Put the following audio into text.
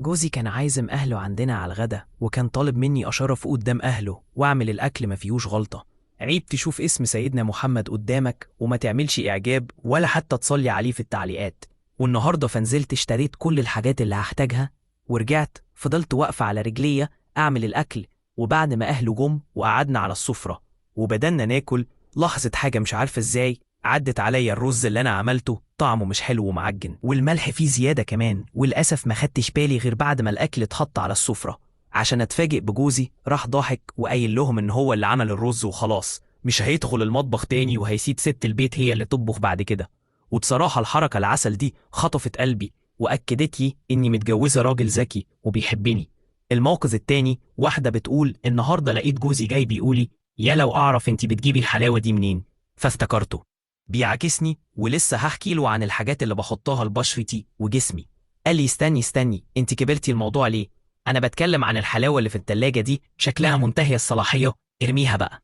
جوزي كان عازم أهله عندنا على الغدا، وكان طالب مني أشرف قدام أهله وأعمل الأكل ما فيهوش غلطة. عيب تشوف اسم سيدنا محمد قدامك وما تعملش إعجاب ولا حتى تصلي عليه في التعليقات. والنهاردة فنزلت اشتريت كل الحاجات اللي هحتاجها، ورجعت فضلت واقفة على رجلية أعمل الأكل. وبعد ما أهله جم وقعدنا على السفرة وبدلنا ناكل، لاحظت حاجة مش عارفة إزاي عدت عليا. الرز اللي أنا عملته طعمه مش حلو ومعجن، والملح فيه زيادة كمان، وللأسف ما خدتش بالي غير بعد ما الأكل اتحط على السفرة. عشان أتفاجئ بجوزي راح ضاحك وقايل لهم إن هو اللي عمل الرز وخلاص، مش هيدخل المطبخ تاني وهيسيب ست البيت هي اللي تطبخ بعد كده. وبصراحة الحركة العسل دي خطفت قلبي وأكدت لي إني متجوزة راجل ذكي وبيحبني. الموقف التاني، واحدة بتقول النهاردة لقيت جوزي جاي بيقولي يا لو أعرف أنت بتجيبي الحلاوة دي منين. فافتكرته بيعاكسني ولسه هحكي له عن الحاجات اللي بحطها لبشرتي وجسمي. قال لي استني انت كبرتي الموضوع ليه؟ انا بتكلم عن الحلاوة اللي في التلاجة دي شكلها منتهي الصلاحية، ارميها بقى.